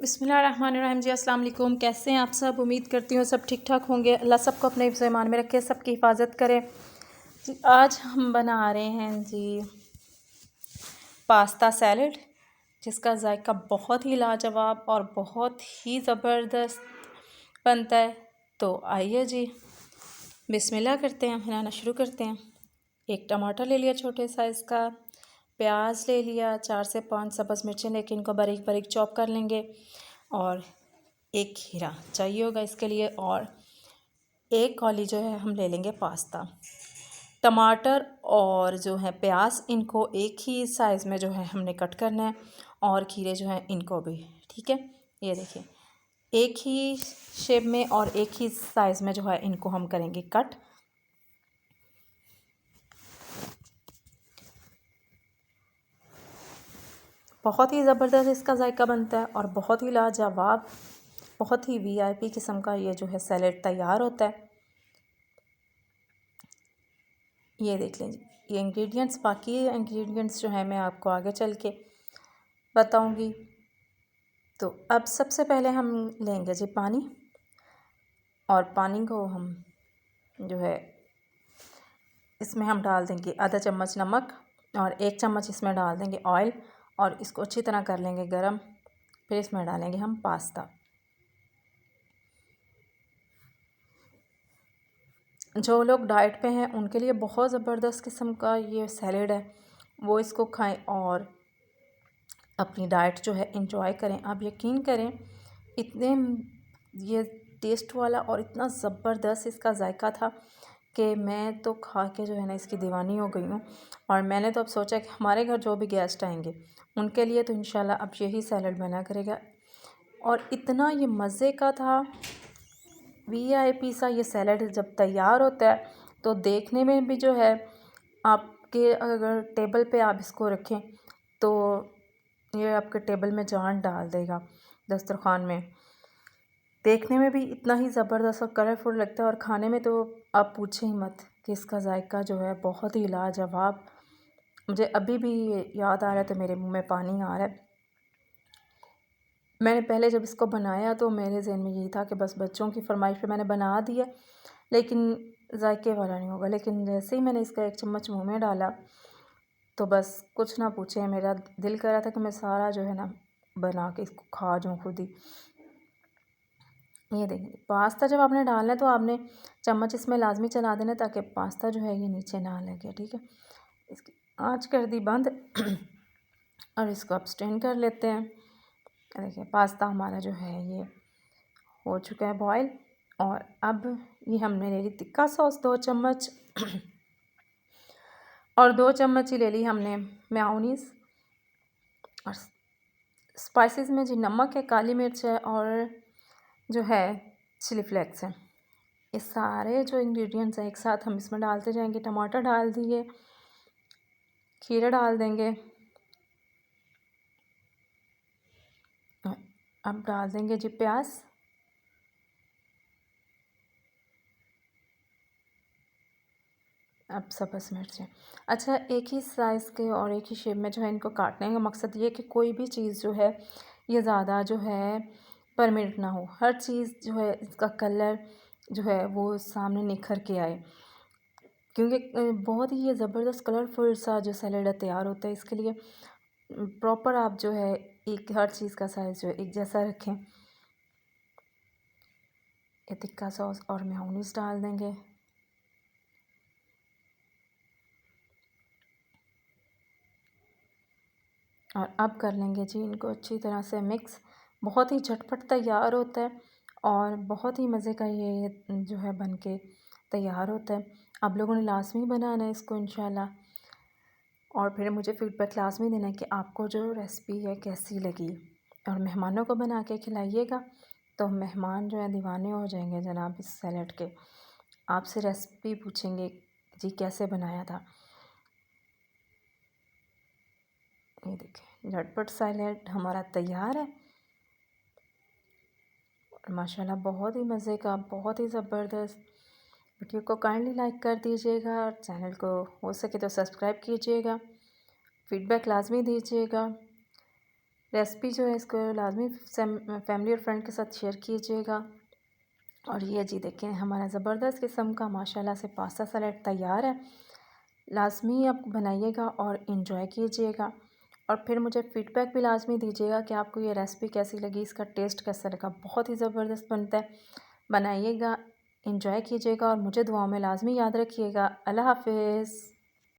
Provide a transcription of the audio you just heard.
बिस्मिल्लाहिर्रहमानिर्रहीम जी। अस्सलाम वालेकुम। कैसे हैं आप सब? उम्मीद करती हूँ सब ठीक ठाक होंगे। अल्लाह सबको अपने हिफ्ज़ ईमान में रखे, सबकी हिफाजत करे जी। आज हम बना रहे हैं जी पास्ता सैलड, जिसका जायका बहुत ही लाजवाब और बहुत ही ज़बरदस्त बनता है। तो आइए जी बिस्मिल्लाह करते हैं, बनाना शुरू करते हैं। एक टमाटर ले लिया छोटे साइज़ का, प्याज ले लिया 4 से 5 सब्ज़ मिर्चें, लेकिन इनको बारीक बारीक चॉप कर लेंगे। और एक खीरा चाहिए होगा इसके लिए, और एक कौली जो है हम ले लेंगे पास्ता। टमाटर और जो है प्याज, इनको एक ही साइज़ में जो है हमने कट करना है, और खीरे जो हैं इनको भी। ठीक है, ये देखिए एक ही शेप में और एक ही साइज़ में जो है इनको हम करेंगे कट। बहुत ही ज़बरदस्त इसका जायका बनता है और बहुत ही लाजवाब, बहुत ही वीआईपी किस्म का ये जो है सैलेड तैयार होता है। ये देख लें जी, ये इंग्रेडिएंट्स, बाकी इंग्रेडिएंट्स जो है मैं आपको आगे चल के बताऊंगी। तो अब सबसे पहले हम लेंगे जी पानी, और पानी को हम जो है इसमें हम डाल देंगे आधा चम्मच नमक, और 1 चम्मच इसमें डाल देंगे ऑयल, और इसको अच्छी तरह कर लेंगे गरम। फिर इसमें डालेंगे हम पास्ता। जो लोग डाइट पे हैं उनके लिए बहुत ज़बरदस्त किस्म का ये सैलेड है, वो इसको खाएं और अपनी डाइट जो है इंजॉय करें। आप यकीन करें, इतने ये टेस्ट वाला और इतना ज़बरदस्त इसका जायका था कि मैं तो खा के जो है ना इसकी दीवानी हो गई हूँ। और मैंने तो अब सोचा कि हमारे घर जो भी गेस्ट आएंगे उनके लिए तो इंशाल्लाह अब यही सैलड बना करेगा। और इतना ये मज़े का था, वीआईपी सा ये सैलड जब तैयार होता है तो देखने में भी जो है, आपके अगर टेबल पे आप इसको रखें तो ये आपके टेबल में जान डाल देगा, दस्तरखान में। देखने में भी इतना ही ज़बरदस्त और कलरफुल लगता है, और खाने में तो आप पूछें ही मत कि इसका जायका जो है बहुत ही लाजवाब। मुझे अभी भी याद आ रहा है तो मेरे मुंह में पानी आ रहा है। मैंने पहले जब इसको बनाया तो मेरे ज़हन में यही था कि बस बच्चों की फरमाइश पे मैंने बना दिया, लेकिन जायके वाला नहीं होगा। लेकिन जैसे ही मैंने इसका 1 चम्मच मुंह में डाला तो बस कुछ ना पूछें, मेरा दिल कर रहा था कि मैं सारा जो है ना बना के इसको खा जाऊँ खुद ही। ये देखिए, पास्ता जब आपने डालना है तो आपने चम्मच इसमें लाजमी चला देना ताकि पास्ता जो है ये नीचे ना लगे। ठीक है, इसकी आँच कर दी बंद और इसको अब स्ट्रेन कर लेते हैं। देखिए पास्ता हमारा जो है ये हो चुका है बॉयल। और अब ये हमने ले ली तिक्का सॉस 2 चम्मच और 2 चम्मच ही ले ली हमने मेयोनीज़। और स्पाइसेस में जी नमक है, काली मिर्च है, और जो है चिली फ्लेक्स है। ये सारे जो इंग्रेडिएंट्स हैं एक साथ हम इसमें डालते जाएंगे। टमाटर डाल दिए, खीरा डाल देंगे, अब डाल देंगे जी प्याज, अब सब्ज़ मिर्चें। अच्छा, एक ही साइज़ के और एक ही शेप में जो है इनको काटने का मकसद ये कि कोई भी चीज़ जो है ये ज़्यादा जो है परमिनेंट ना हो। हर चीज़ जो है इसका कलर जो है वो सामने निखर के आए, क्योंकि बहुत ही ये ज़बरदस्त कलरफुल सा जो सैलेड है तैयार होता है। इसके लिए प्रॉपर आप जो है एक हर चीज़ का साइज़ जो है एक जैसा रखें। ये तिक्का सॉस और मेयोनीज़ डाल देंगे, और अब कर लेंगे जी इनको अच्छी तरह से मिक्स। बहुत ही झटपट तैयार होता है और बहुत ही मज़े का ये जो है बन के तैयार होता है। आप लोगों ने लाज़मी बनाना है इसको इंशाल्लाह, और फिर मुझे फीडबैक लाज़मी देना है कि आपको जो रेसिपी है कैसी लगी। और मेहमानों को बना के खिलाइएगा तो मेहमान जो है दीवाने हो जाएंगे जनाब इस सैलड के। आपसे रेसिपी पूछेंगे जी कैसे बनाया था। ये देखिए झटपट सैलेड हमारा तैयार है, और माशाल्लाह बहुत ही मज़े का, बहुत ही ज़बरदस्त। वीडियो को काइंडली लाइक कर दीजिएगा, और चैनल को हो सके तो सब्सक्राइब कीजिएगा। फीडबैक लाजमी दीजिएगा। रेसिपी जो है इसको लाजमी फैमिली और फ्रेंड के साथ शेयर कीजिएगा। और ये जी देखें हमारा ज़बरदस्त किस्म का माशाल्लाह से पास्ता सैलेड तैयार है। लाजमी आप बनाइएगा और इन्जॉय कीजिएगा। और फिर मुझे फ़ीडबैक भी लाजमी दीजिएगा कि आपको ये रेसिपी कैसी लगी, इसका टेस्ट कैसा लगा। बहुत ही ज़बरदस्त बनता है, बनाइएगा, इन्जॉय कीजिएगा और मुझे दुआओं में लाजमी याद रखिएगा। अल्लाह हाफ़िज़।